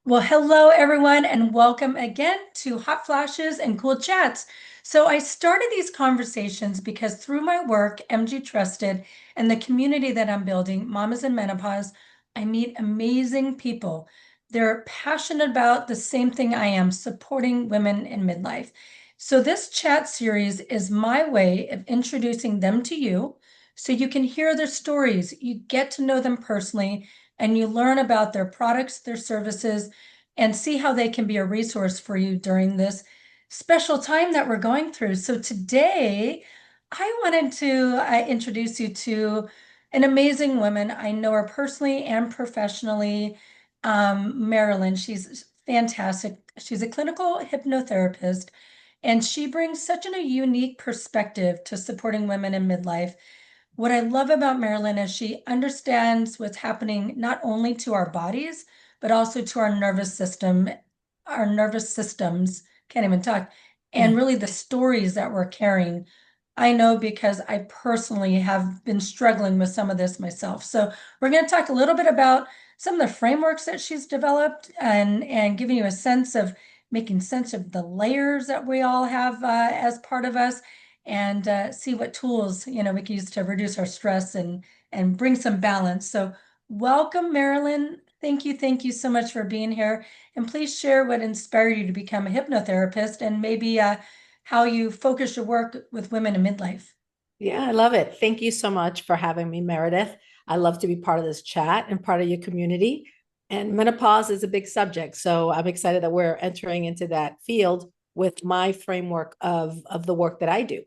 Well, hello everyone, and welcome again to Hot Flashes and Cool Chats. So, I started these conversations because through my work, MG Trusted, and the community that I'm building, Mamas in Menopause, I meet amazing people. They're passionate about the same thing I am, supporting women in midlife. So, this chat series is my way of introducing them to you so you can hear their stories, you get to know them personally, and you learn about their products, their services and see how they can be a resource for you during this special time that we're going through. So today, I wanted to introduce you to an amazing woman. I know her personally and professionally, Marilyn. She's fantastic. She's a clinical hypnotherapist, and she brings such a unique perspective to supporting women in midlife. What I love about Marilyn is she understands what's happening not only to our bodies, but also to our nervous systems, can't even talk, and really the stories that we're carrying. I know because I personally have been struggling with some of this myself. So we're going to talk a little bit about some of the frameworks that she's developed and giving you a sense of making sense of the layers that we all have as part of us and see what tools we can use to reduce our stress and bring some balance. So welcome, Marilyn. Thank you so much for being here. And please share what inspired you to become a hypnotherapist and maybe how you focus your work with women in midlife. Yeah, I love it. Thank you so much for having me, Meredith. I love to be part of this chat and part of your community. And menopause is a big subject. So I'm excited that we're entering into that field with my framework of the work that I do.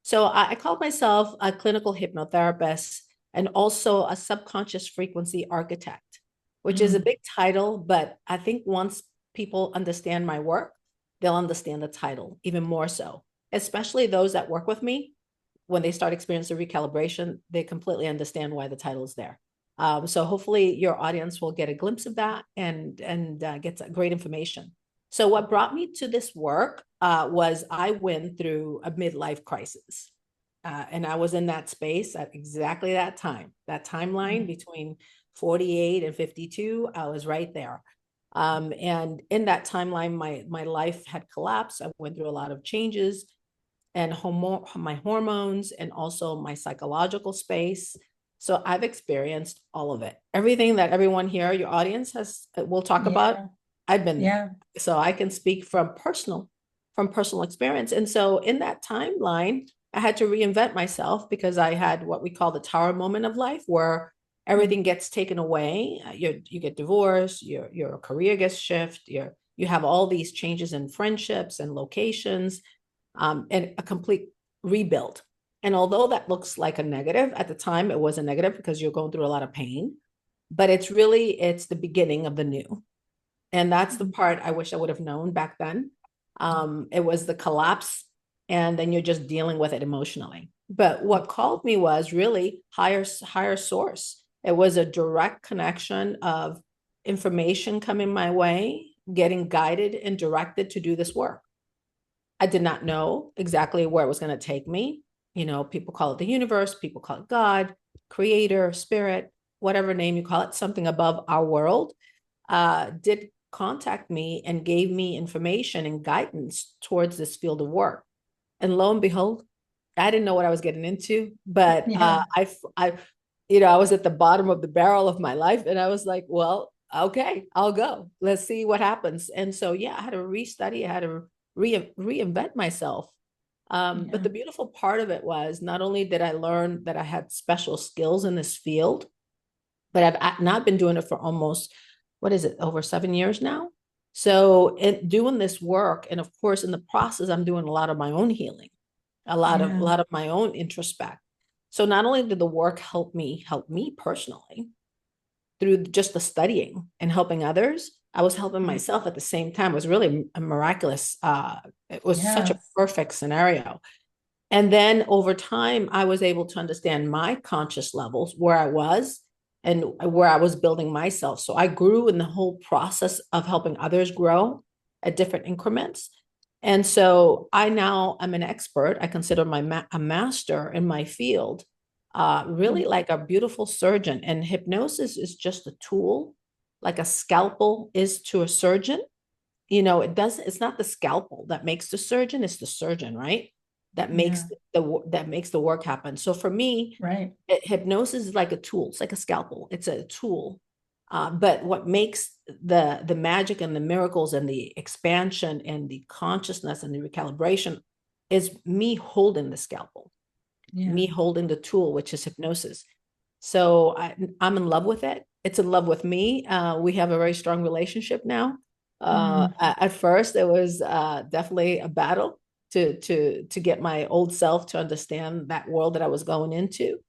So I call myself a clinical hypnotherapist and also a subconscious frequency architect, which is a Mm, big title. But I think once people understand my work, they'll understand the title even more so, especially those that work with me when they start experiencing recalibration, they completely understand why the title is there. So hopefully your audience will get a glimpse of that and get great information. So what brought me to this work was I went through a midlife crisis. And I was in that space at exactly that time, that timeline mm, between 48 and 52, I was right there. And in that timeline, my life had collapsed. I went through a lot of changes and my hormones and also my psychological space. So I've experienced all of it. Everything that everyone here, your audience has will talk about, yeah, I've been there. yeah. So I can speak from personal experience. And so in that timeline, I had to reinvent myself because I had what we call the tower moment of life where Mm, everything gets taken away. You get divorced, your career gets shifted, you have all these changes in friendships and locations, and a complete rebuild. And although that looks like a negative, at the time it was a negative because you're going through a lot of pain, but it's the beginning of the new. And that's the mm, part I wish I would have known back then. It was the collapse, and then you're just dealing with it emotionally. But what called me was really higher source. It was a direct connection of information coming my way, getting guided and directed to do this work. I did not know exactly where it was going to take me. You know, people call it the universe, people call it God, creator, spirit, whatever name you call it, something above our world, did contact me and gave me information and guidance towards this field of work. And lo and behold, I didn't know what I was getting into, but yeah. I was at the bottom of the barrel of my life, and I was like, well, okay, I'll go. Let's see what happens. And so, yeah, I had to restudy. I had to reinvent myself. But Yeah. the beautiful part of it was not only did I learn that I had special skills in this field, but I've not been doing it for almost, what is it, over 7 years now. So in doing this work, and of course, in the process, I'm doing a lot of my own healing, a Yeah. lot of my own introspect. So not only did the work help me personally through just the studying and helping others, I was helping Mm, myself at the same time. It was really a miraculous. It was such a yes. perfect scenario. And then over time, I was able to understand my conscious levels, where I was and where I was building myself. So I grew in the whole process of helping others grow at different increments. And so I now am an expert. I consider a master in my field, Mm, really like a beautiful surgeon. And hypnosis is just a tool like a scalpel is to a surgeon. It's not the scalpel that makes the surgeon, it's the surgeon, right? That Yeah. makes the work happen. So for me, Right. hypnosis is like a tool. It's like a scalpel. It's a tool. But what makes the magic and the miracles and the expansion and the consciousness and the recalibration is me holding the scalpel, Yeah. me holding the tool, which is hypnosis. So I'm in love with it. It's in love with me. We have a very strong relationship now. Mm. At first, it was definitely a battle to get my old self to understand that world that I was going into.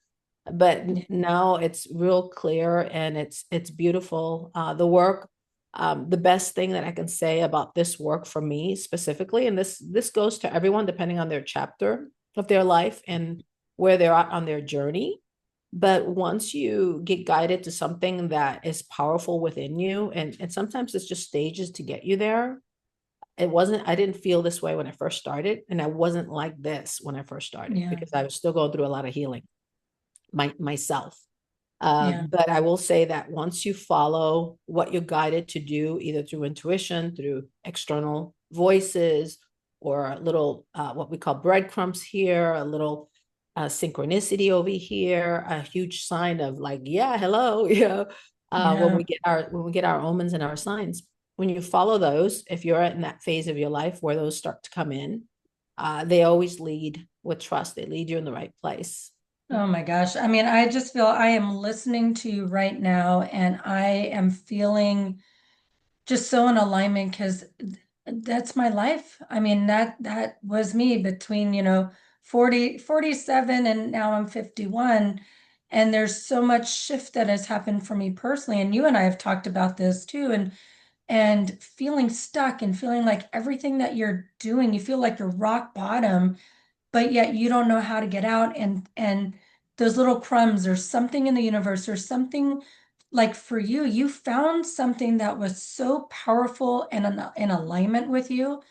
But Yeah. now it's real clear and it's beautiful. The work, the best thing that I can say about this work for me specifically, and this goes to everyone depending on their chapter of their life and where they're at on their journey. But once you get guided to something that is powerful within you, and sometimes it's just stages to get you there. I didn't feel this way when I first started, and I wasn't like this when I first started Yeah. because I was still going through a lot of healing myself. Yeah. But I will say that once you follow what you're guided to do, either through intuition, through external voices, or a little what we call breadcrumbs here, a little synchronicity over here, a huge sign of like, yeah, hello, when Yeah. we get our omens and our signs, when you follow those, if you're in that phase of your life where those start to come in, they always lead with trust. They lead you in the right place. Oh my gosh. I mean, I just feel I am listening to you right now and I am feeling just so in alignment because that's my life. I mean, that was me between, 47 and now I'm 51. And there's so much shift that has happened for me personally. And you and I have talked about this too. And feeling stuck and feeling like everything that you're doing, you feel like you're rock bottom, but yet you don't know how to get out. And those little crumbs, there's something in the universe, there's something like for you, you found something that was so powerful and in alignment with you.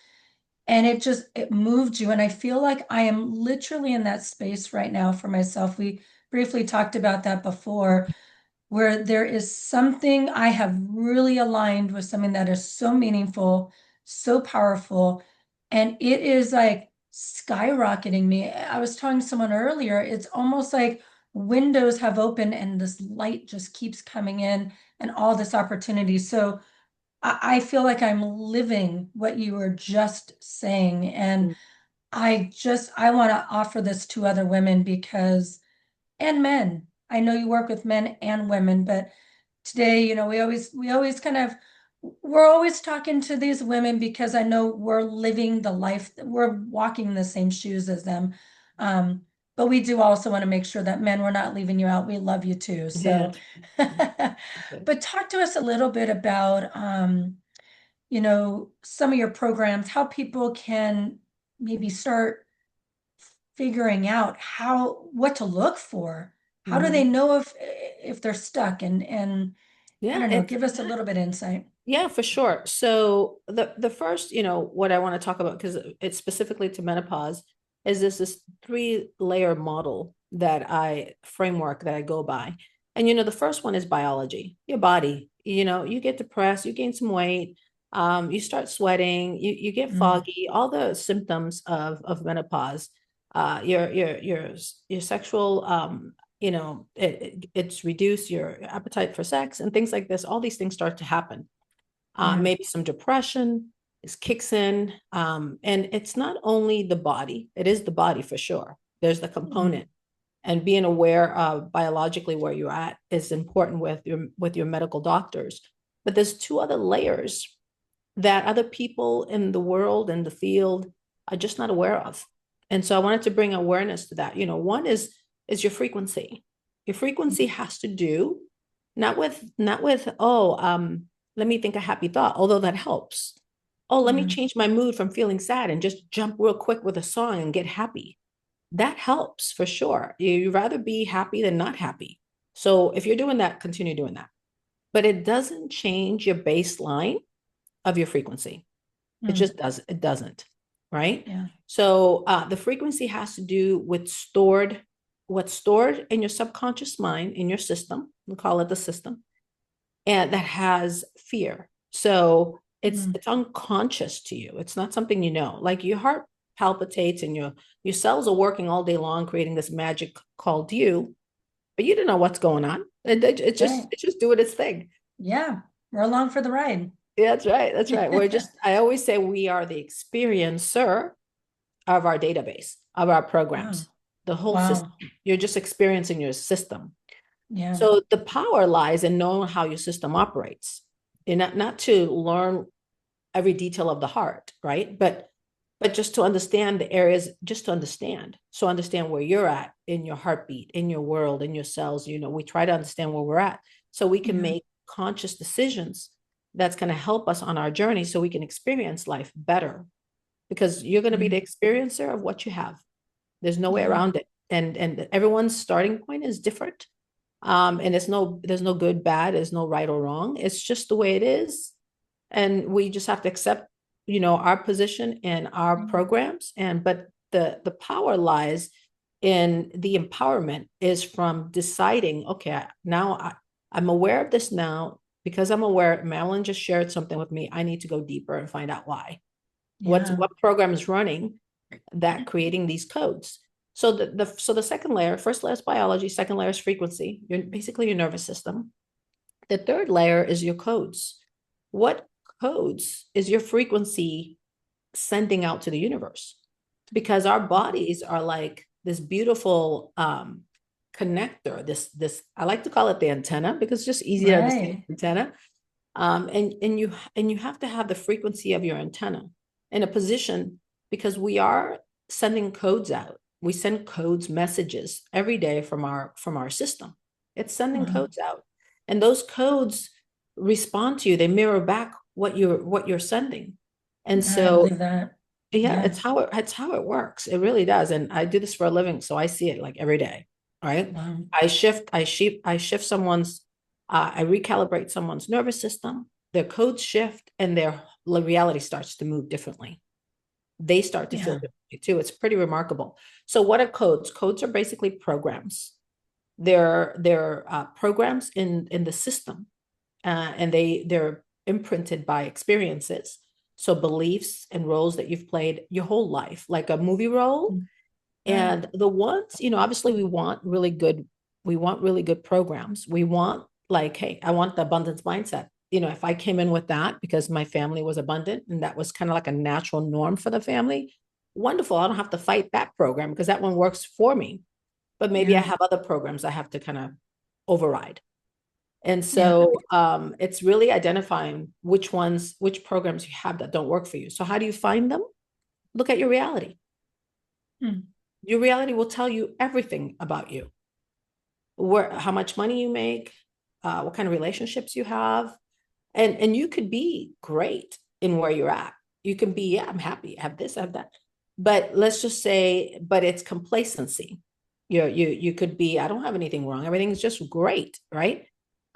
And it moved you. And I feel like I am literally in that space right now for myself. We briefly talked about that before where there is something I have really aligned with something that is so meaningful, so powerful, and it is like skyrocketing me. I was telling someone earlier, it's almost like windows have opened and this light just keeps coming in and all this opportunity. So I feel like I'm living what you were just saying. And I want to offer this to other women because and men. I know you work with men and women, but today, we always we're always talking to these women because I know we're living the life, we're walking the same shoes as them. Um, but we do also want to make sure that men, we're not leaving you out. We love you too. Yeah. So, but talk to us a little bit about, some of your programs, how people can maybe start figuring out what to look for. How do they Mhm. know if they're stuck and I Yeah, don't know, give us a little bit insight. yeah, for sure. So the first, what I want to talk about, because it's specifically to menopause, is this three-layer model framework that I go by. And the first one is biology, your body. You get depressed, you gain some weight, you start sweating, you get Mm, foggy, all the symptoms of menopause. Your sexual it's reduced your appetite for sex and things like this. All these things start to happen. yeah. Maybe some depression is kicks in. And it's not only the body, it is the body for sure. There's the Mm, component. And being aware of biologically where you're at is important with your medical doctors. But there's two other layers that other people in the world and the field are just not aware of. And so I wanted to bring awareness to that. One is your frequency. Your frequency has to do not with let me think a happy thought, although that helps. Oh, let me mm, change my mood from feeling sad and just jump real quick with a song and get happy. That helps for sure. You'd rather be happy than not happy. So if you're doing that, continue doing that. But it doesn't change your baseline of your frequency. mm, It doesn't, right? yeah. So the frequency has to do with what's stored in your subconscious mind, in your system. We call it the system. and that has fear. So Mm. it's unconscious to you. It's not something you know. Like your heart palpitates and your cells are working all day long, creating this magic called you, but you don't know what's going on. Right. It just doing its thing. Yeah. We're along for the ride. Yeah, that's right. That's right. I always say we are the experiencer of our database, of our Wow. programs, the whole system. Wow. You're just experiencing your system. Yeah. So the power lies in knowing how your system operates. And not to learn every detail of the heart, right? But just to understand the areas, just to understand. So understand where you're at in your heartbeat, in your world, in your cells. We try to understand where we're at so we can Yeah. make conscious decisions that's going to help us on our journey so we can experience life better because you're going to be Yeah. the experiencer of what you have. There's no way Yeah. around it. And everyone's starting point is different. And there's no good, bad, there's no right or wrong. It's just the way it is. And we just have to accept, our position and our programs. But the power lies in the empowerment is from deciding, okay, now I'm aware of this now. Because I'm aware, Marilyn just shared something with me. I need to go deeper and find out why. Yeah. What program is running that creating these codes? So the second layer, first layer is biology, second layer is frequency. You're basically your nervous system. The third layer is your codes. What codes is your frequency sending out to the universe? Because our bodies are like this beautiful connector. This I like to call it the antenna because it's just easy to understand Right. antenna. And you have to have the frequency of your antenna in a position because we are sending codes out. We send codes, messages every day from our system. It's sending Wow. codes out, and those codes respond to you. They mirror back what you're sending, and I so believe that. yeah, Yeah. it's how it works. It really does. And I do this for a living, so I see it like every day. Right. Wow. I shift someone's I recalibrate someone's nervous system, their codes shift, and their reality starts to move differently. They start to feel Yeah. differently too. It's pretty remarkable. So what are codes? Codes are basically programs. They're programs in the system, and they're imprinted by experiences. So beliefs and roles that you've played your whole life, like a movie role. Right. And the ones, obviously we want really good programs. We want like, hey, I want the abundance mindset. If I came in with that because my family was abundant and that was kind of like a natural norm for the family, wonderful. I don't have to fight that program because that one works for me. But maybe I Yeah. have other programs I have to kind of override. And Yeah. so it's really identifying which programs you have that don't work for you. So how do you find them? Look at your reality. Mm. Your reality will tell you everything about you. How much money you make, what kind of relationships you have. And you could be great in where you're at. You can be, yeah, I'm happy, I have this, I have that. But let's just say, but it's complacency. You could be, I don't have anything wrong. Everything's just great, right?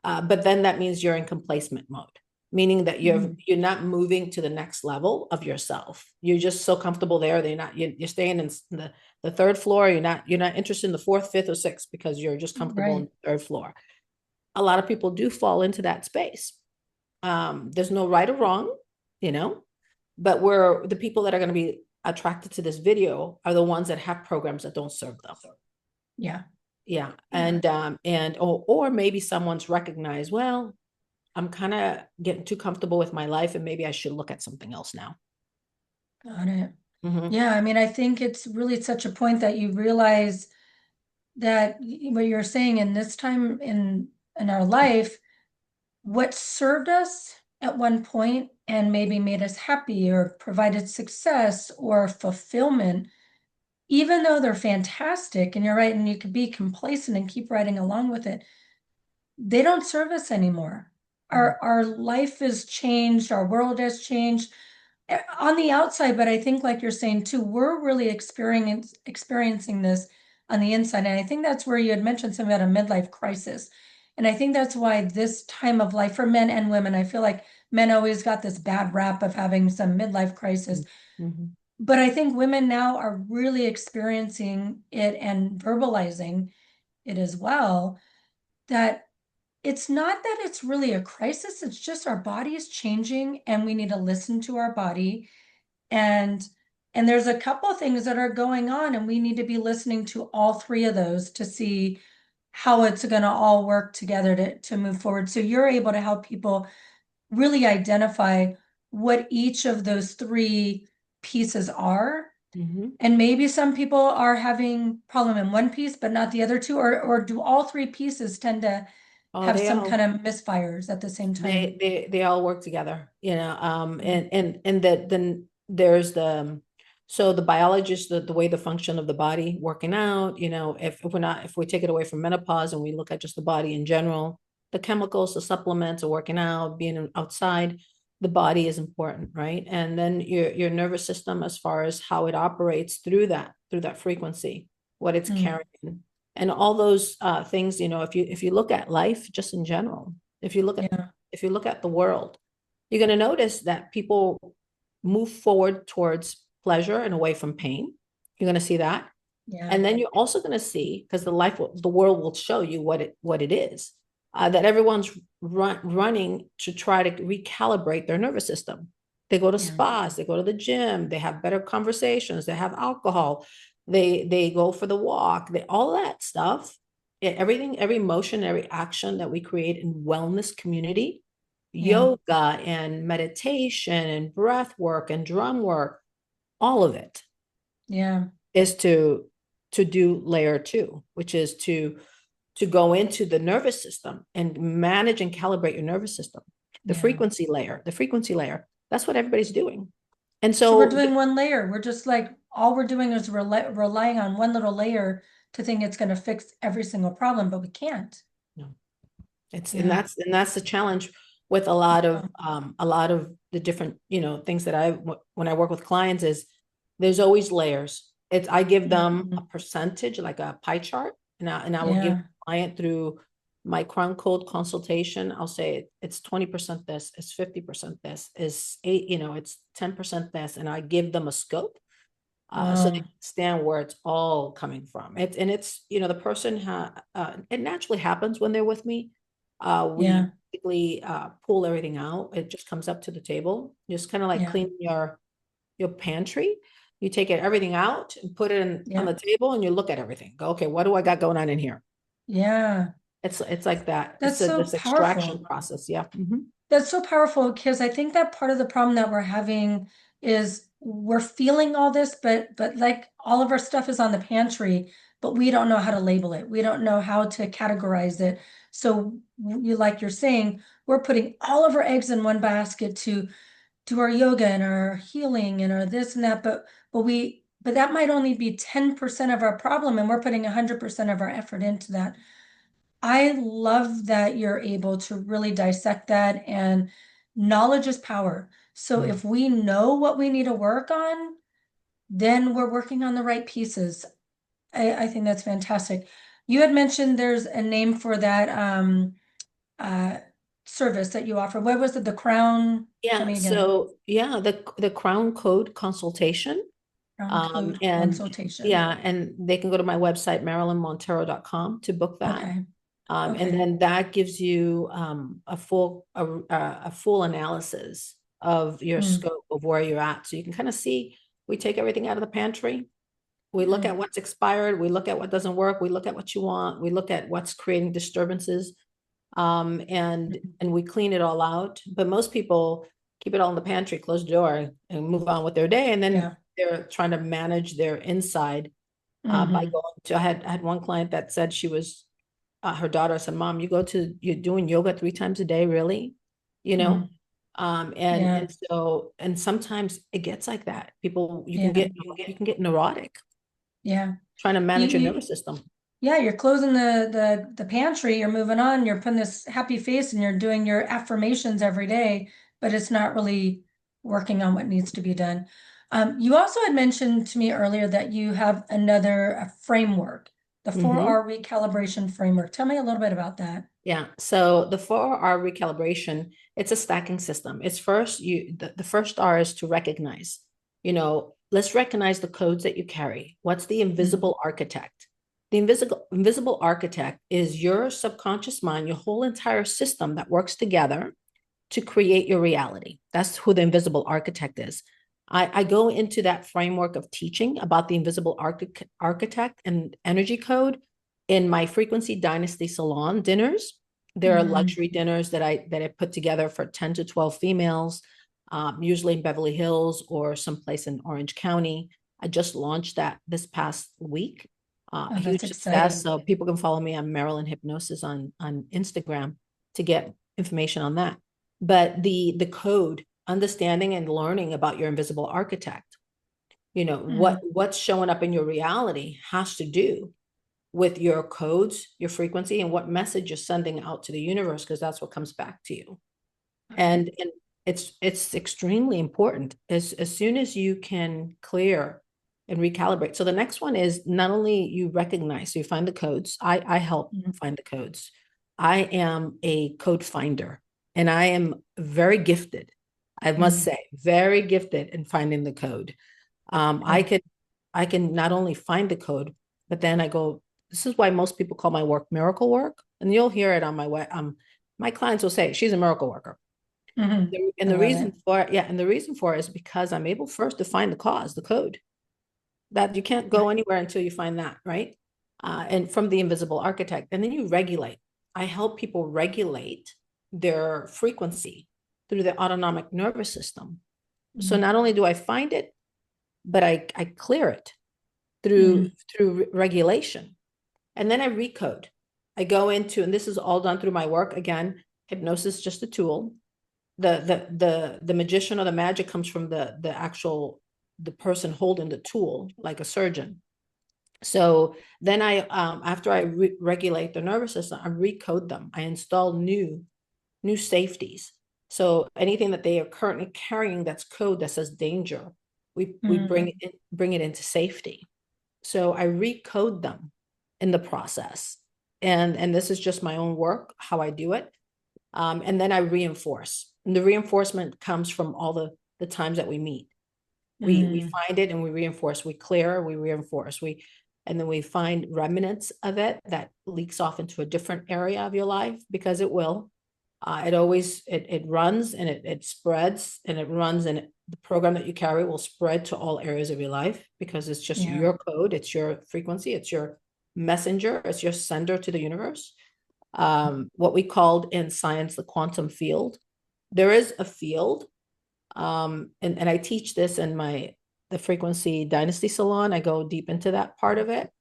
But then that means you're in complacement mode, meaning that Mm. you're not moving to the next level of yourself. You're just so comfortable there that you're staying in the third floor. You're not interested in the fourth, fifth, or sixth because you're just comfortable in Right. the third floor. A lot of people do fall into that space. There's no right or wrong, you know, but we're the people that are going to be attracted to this video are the ones that have programs that don't serve them. Yeah. Yeah. Yeah. Or maybe someone's recognized, well, I'm kind of getting too comfortable with my life and maybe I should look at something else now. Got it. Mm-hmm. Yeah. I mean, I think it's really such a point that you realize that what you're saying in this time in our life, what served us at one point and maybe made us happy or provided success or fulfillment, even though they're fantastic, and you're right, and you could be complacent and keep riding along with it, they don't serve us anymore. Our life has changed, our world has changed on the outside, but I think like you're saying too, we're really experiencing this on the inside. And I think that's where you had mentioned something about a midlife crisis. And I think that's why this time of life for men and women, I feel like men always got this bad rap of having some midlife crisis. Mm-hmm. But I think women now are really experiencing it and verbalizing it as well, that it's not that it's really a crisis, it's just our body is changing and we need to listen to our body. And there's a couple of things that are going on, and we need to be listening to all three of those to see how it's going to all work together to move forward. So you're able to help people really identify what each of those three pieces are. Mhm. And maybe some people are having problem in one piece, but not the other two, or do all three pieces tend to Oh, have they some kind all of misfires at the same time? they all work together, Mm. and that then there's the so the biologist, the way the function of the body working out, if we take it away from menopause and we look at just the body in general, the chemicals, the supplements, are working out, being outside, the body is important, right? And then your nervous system, as far as how it operates through that frequency, what it's Mm. carrying, and all those things, if you look at life just in general, if you look at Yeah, if you look at the world, you're going to notice that people move forward towards pleasure and away from pain. You're going to see that. yeah, And then you're also going to see, because the world will show you what it is, that everyone's running to try to recalibrate their nervous system. They go to yeah, spas, they go to the gym, they have better conversations, they have alcohol, they go for the walk, all that stuff. Everything, every motion, every action that we create in wellness community, yeah, yoga and meditation and breath work and drum work, all of it yeah, is to do layer two, which is to go into the nervous system and manage and calibrate your nervous system. yeah. The frequency layer, that's what everybody's doing. And So we're so doing one layer. We're just like, all we're doing is relying on one little layer to think it's going to fix every single problem, but we can't. no, it's Yeah. and that's the challenge with a lot of the different, things that when I work with clients, is there's always layers. I give them a Mhm. percentage, like a pie chart, and I will give the Yeah. client through my crown code consultation. I'll say it's 20% this, it's 50% this, is eight, it's 10% this, and I give them a scope, so they Wow. understand where it's all coming from. It's the person it naturally happens when they're with me. We Yeah. basically pull everything out. It just comes up to the table, just kind of like Yeah. cleaning your pantry. You take everything out and put it on Yeah. the table, and you look at everything. Go, okay, what do I got going on in here? Yeah. It's like that. It's That's so this extraction powerful. process. Yeah. Mhm. That's so powerful because I think that part of the problem that we're having is we're feeling all this, but like all of our stuff is on the pantry, but we don't know how to label it. We don't know how to categorize it. So you're saying, we're putting all of our eggs in one basket to do our yoga and our healing and our this and that, but that might only be 10% of our problem, and we're putting 100% of our effort into that. I love that you're able to really dissect that, and knowledge is power. So Mm. if we know what we need to work on, then we're working on the right pieces. I think that's fantastic. You had mentioned there's a name for that uh, service that you offer. What was it? The Crown? Tell Yeah. me again. So yeah, the crown code consultation. Crown Code And consultation. yeah, and they can go to my website, marilynmontero.com, to book that. Okay. And Okay. then that gives you a full analysis of your Mm, scope of where you're at. So you can kind of see, we take everything out of the pantry. We look yeah. at what's expired. We look at what doesn't work. We look at what you want. We look at what's creating disturbances. And we clean it all out. But most people keep it all in the pantry, close the door, and move on with their day. And then Yeah. they're trying to manage their inside by Hmm. going to. I had one client that said she was her daughter said, "Mom, you're doing yoga 3 times a day, really?" You know, Mm, yeah. and sometimes it gets like that. People, Yeah. you can get neurotic Yeah. trying to You, manage your you, nervous system. yeah, you're closing the pantry, you're moving on, you're putting this happy face and you're doing your affirmations every day, but it's not really working on what needs to be done. You also had mentioned to me earlier that you have another framework, the Hmm. 4R recalibration framework. Tell me a little bit about that. Yeah. So the 4R recalibration, it's a stacking system. It's first the first R is to recognize. Let's recognize the codes that you carry. What's the Mm, invisible architect? The invisible architect is your subconscious mind, your whole entire system that works together to create your reality. That's who the invisible architect is. I go into that framework of teaching about the invisible architect and energy code in my frequency dynasty salon dinners. There are Mm. luxury dinners that I put together for 10 to 12 females, usually in Beverly Hills or someplace in Orange County. I just launched that this past week. Oh, that's Huge success. exciting. So people can follow me on Marilyn Hypnosis on Instagram to get information on that. But the code, understanding and learning about your invisible architect, Mm. what's showing up in your reality has to do with your codes, your frequency, and what message you're sending out to the universe, because that's what comes back to you. Okay. And it's extremely important as soon as you can clear and recalibrate. So the next one is not only you recognize, so you find the codes. I help Mm. find the codes. I am a code finder, and I am very gifted. I must Mm. say, very gifted in finding the code. Yeah. I can not only find the code, but then I go. This is why most people call my work miracle work, and you'll hear it on my way. My clients will say she's a miracle worker. Mm-hmm. And I the love reason it. for it, yeah, and the reason for it is because I'm able first to find the cause, the code. That you can't go Right. anywhere until you find that, right? And from the invisible architect, and then you regulate. I help people regulate their frequency through the autonomic nervous system. So Mm. not only do I find it, but I clear it Mm. through regulation, and then I recode. I go into, and this is all done through my work. Again, hypnosis is just a tool. The magician or the magic comes from the actual the person holding the tool, like a surgeon. So then I after I regulate the nervous system, I recode them. I install new safeties. So anything that they are currently carrying that's code that says danger, we Mm. bring it into safety. So I recode them in the process. And this is just my own work, how I do it. And then I reinforce. And the reinforcement comes from all the times that we meet. We Mm. find it and we reinforce. We clear, we reinforce. And then we find remnants of it that leaks off into a different area of your life, because it will. It runs and it spreads and it runs, and the program that you carry will spread to all areas of your life, because it's just Yeah. your code, it's your frequency, it's your messenger, it's your sender to the universe. What we called in science the quantum field. There is a field, and I teach this in the frequency dynasty salon. I go deep into that part of it,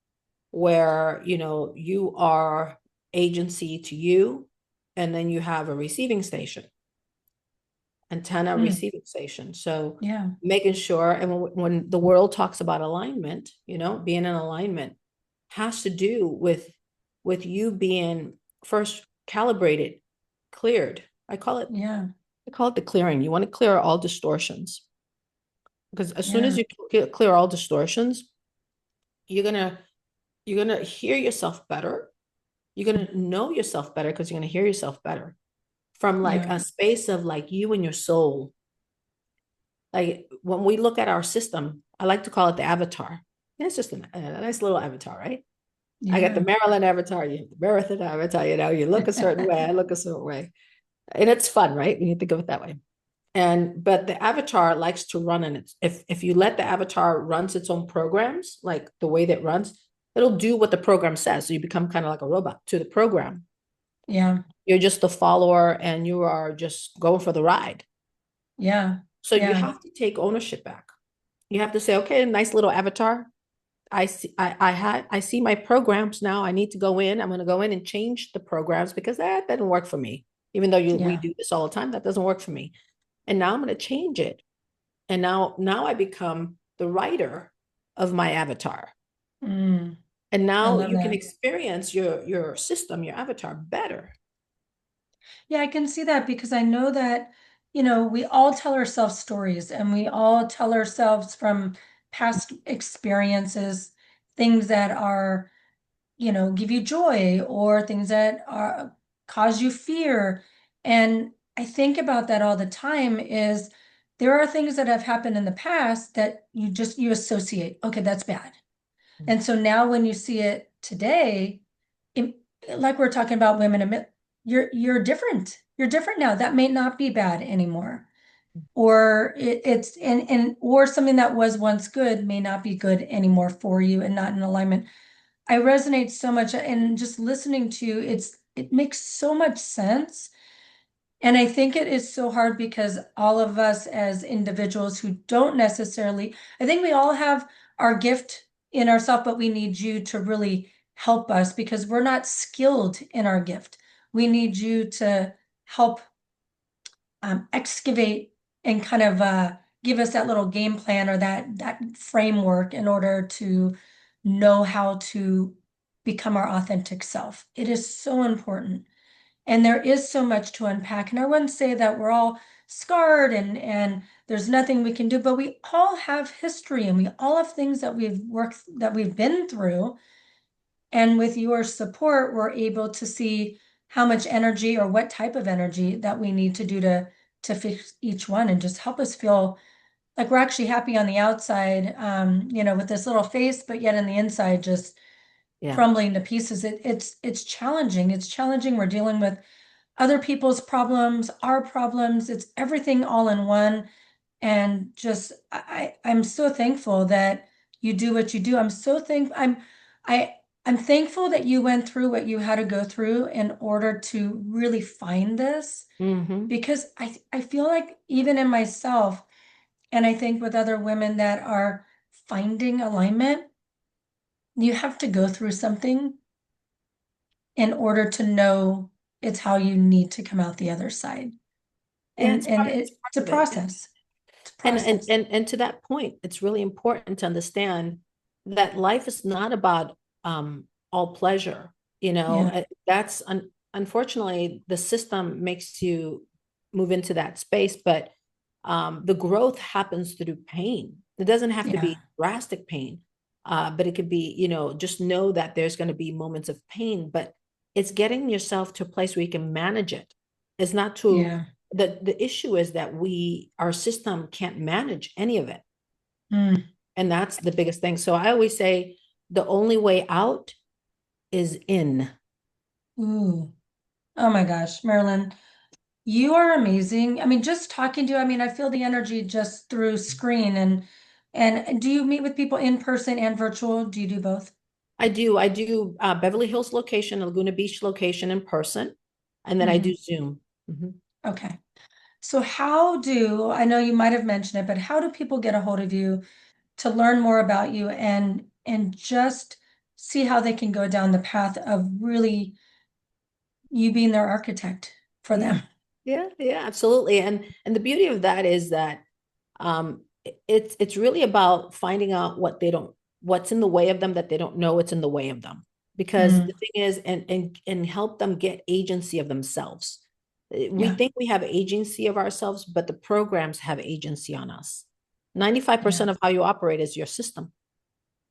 where you are agency to you, and then you have a receiving station, antenna Mm. receiving station. So Yeah. making sure, and when the world talks about alignment, being in alignment has to do with you being first calibrated, cleared. Yeah. I call it the clearing. You want to clear all distortions, because as soon as Yeah. you clear all distortions, you're gonna hear yourself better. You're gonna know yourself better, because you're gonna hear yourself better from like Yeah. a space of like you and your soul. Like when we look at our system, I like to call it the avatar. It's just a nice little avatar, right? I got the Yeah. Marilyn avatar, you have the Marathon avatar, you look a certain way, I look a certain way. And it's fun, right? When you think of it that way. But the avatar likes to run in it. If you let the avatar runs its own programs, like the way that it runs, it'll do what the program says. So you become kind of like a robot to the program. Yeah. You're just the follower and you are just going for the ride. Yeah. So you Yeah. have to take ownership back. You have to say, okay, nice little avatar. I see my programs now. I need to go in. I'm going to go in and change the programs, because that didn't work for me. Even though we Yeah. do this all the time, that doesn't work for me. And now I'm going to change it. And now I become the writer of my avatar. Mm. And I now love you can that. experience your system, your avatar better. Yeah, I can see that because I know that, we all tell ourselves stories and we all tell ourselves from past experiences, things that are, give you joy or things that are cause you fear. And I think about that all the time is there are things that have happened in the past that you associate, okay, that's bad. And so now when you see it today, it, like we're talking about women, you're different. You're different now. That may not be bad anymore. Or it's and or something that was once good may not be good anymore for you and not in alignment. I resonate so much, and just listening to you, it makes so much sense. And I think it is so hard because all of us as individuals who don't necessarily, I think we all have our gift in ourselves, but we need you to really help us because we're not skilled in our gift. We need you to help excavate and kind of give us that little game plan or that framework in order to know how to become our authentic self. It is so important. And there is so much to unpack. And I wouldn't say that we're all scarred and there's nothing we can do, but we all have history and we all have things that we've been through. And with your support, we're able to see how much energy or what type of energy that we need to do to fix each one and just help us feel like we're actually happy on the outside, with this little face, but yet in the inside just Yeah. crumbling to pieces. It's challenging. It's challenging. We're dealing with other people's problems, our problems. It's everything all in one. And just I'm so thankful that you do what you do. I I'm thankful that you went through what you had to go through in order to really find this Mm-hmm. because I feel like even in myself and I think with other women that are finding alignment, you have to go through something in order to know it's how you need to come out the other side. Yeah, And it's it's a part of it. process. It's a And process. to that point, it's really important to understand that life is not about all pleasure. Yeah. That's unfortunately the system makes you move into that space, but the growth happens through pain. It doesn't have to Yeah. be drastic pain, but it could be, just know that there's going to be moments of pain, but it's getting yourself to a place where you can manage it. It's not to Yeah. the issue is that our system can't manage any of it. Mm. And that's the biggest thing. So I always say the only way out is in. Ooh. Oh my gosh, Marilyn, you are amazing. I mean, just talking to you, I mean, I feel the energy just through screen and do you meet with people in person and virtual? Do you do both? I do Beverly Hills location, Laguna Beach location in person, and then I do Hmm. Zoom. Mhm. Okay. So I know you might have mentioned it, but how do people get a hold of you to learn more about you and just see how they can go down the path of really you being their architect for Yeah, them? yeah, absolutely. And the beauty of that is that it's really about finding out what's in the way of them that they don't know it's in the way of them. Because the Mm, thing is, and help them get agency of themselves. We yeah, think we have agency of ourselves, but the programs have agency on us. yeah, 95% of how you operate is your system.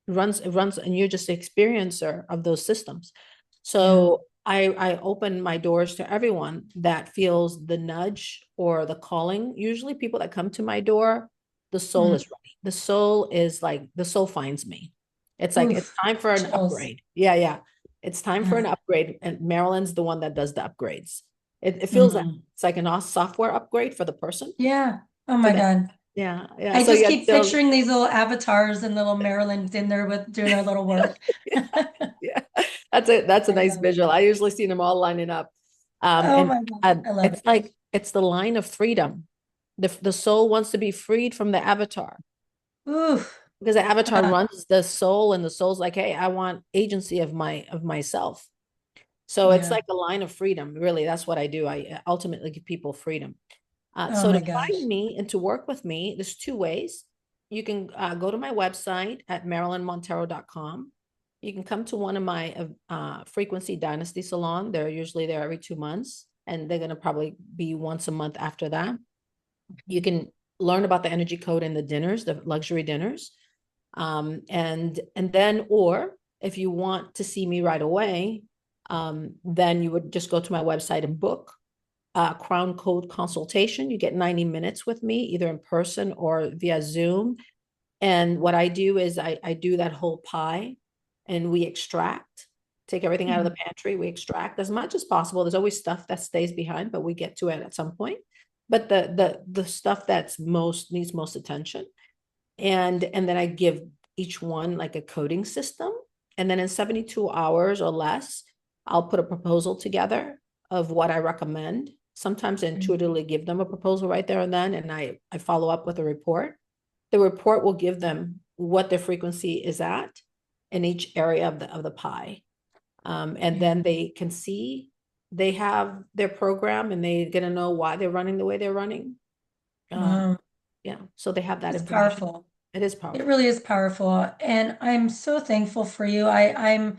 It runs, and you're just the experiencer of those systems. yeah. So I open my doors to everyone that feels the nudge or the calling. Usually people that come to my door, the soul Mm. is ready. The soul is like the soul finds me. It's like it's Oof, time for an chills. upgrade. Yeah, yeah. It's time for an Yeah. upgrade. And Marilyn's the one that does the upgrades. It feels like Hmm. it's like a software upgrade for the person. Yeah. Oh So my that, God. yeah, yeah. I So just yeah, keep picturing these little avatars and little Marilyns in there with doing their little work. I yeah, that's a nice love it. visual. I usually see them all lining up. Oh And my God. I love it's it. like it's the line of freedom. The soul wants to be freed from the avatar Oof. because the avatar Uh, runs the soul, and the soul's like, hey, I want agency of myself. So it's yeah. like a line of freedom. Really, that's what I do. I ultimately give people freedom. Oh So to my find gosh. me and to work with me, there's two ways. You can go to my website at marilynmontero.com. You can come to one of my Frequency Dynasty Salon. They're usually there every 2 months, and they're going to probably be once a month after that. You can learn about the energy code and the dinners, the luxury dinners. And then, or if you want to see me right away, then you would just go to my website and book Crown Code consultation. You get 90 minutes with me, either in person or via Zoom. And what I do is I do that whole pie. and we extract, take everything out of the Mhm. pantry. We extract as much as possible. There's always stuff that stays behind, but we get to it at some point. But the stuff that's most needs most attention, and then I give each one like a coding system. And then in 72 hours or less, I'll put a proposal together of what I recommend. Sometimes I intuitively give them a proposal right there and then, and I follow up with a report. The report will give them what their frequency is at in each area of the pie. And then they can see they have their program and they're going to know why they're running the way they're running. Wow, Yeah. So they have that it's information. powerful. It is It powerful. really is powerful. And I'm so thankful for you. I'm,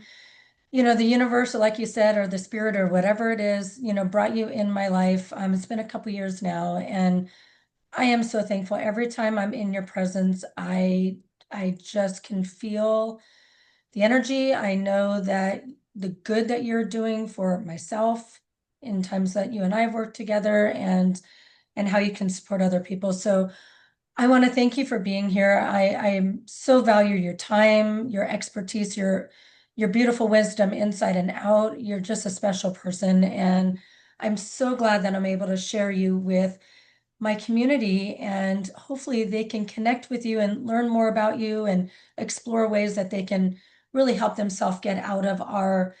the universe, like you said, or the spirit or whatever it is, brought you in my life. It's been a couple years now, and I am so thankful. Every time I'm in your presence, I just can feel the energy. I know that the good that you're doing for myself in times that you and I have worked together, and how you can support other people. So I want to thank you for being here. I so value your time, your expertise, your beautiful wisdom inside and out. You're just a special person, and I'm so glad that I'm able to share you with my community, and hopefully they can connect with you and learn more about you and explore ways that they can really help themselves get out of our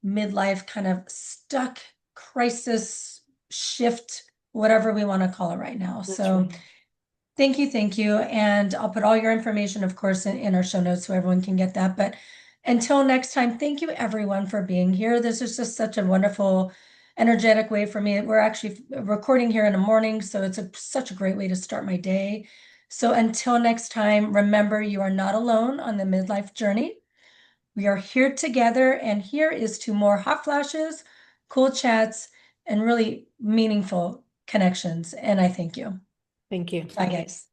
midlife kind of stuck crisis shift, whatever we want to call it right now. That's So right. thank you, thank you. And I'll put all your information, of course, in our show notes so everyone can get that. But until next time, thank you everyone for being here. This is just such a wonderful, energetic way for me. We're actually recording here in the morning, so it's such a great way to start my day. So until next time, remember you are not alone on the midlife journey. We are here together, and here is to more hot flashes, cool chats, and really meaningful connections. And I thank you. Thank you. Bye, guys.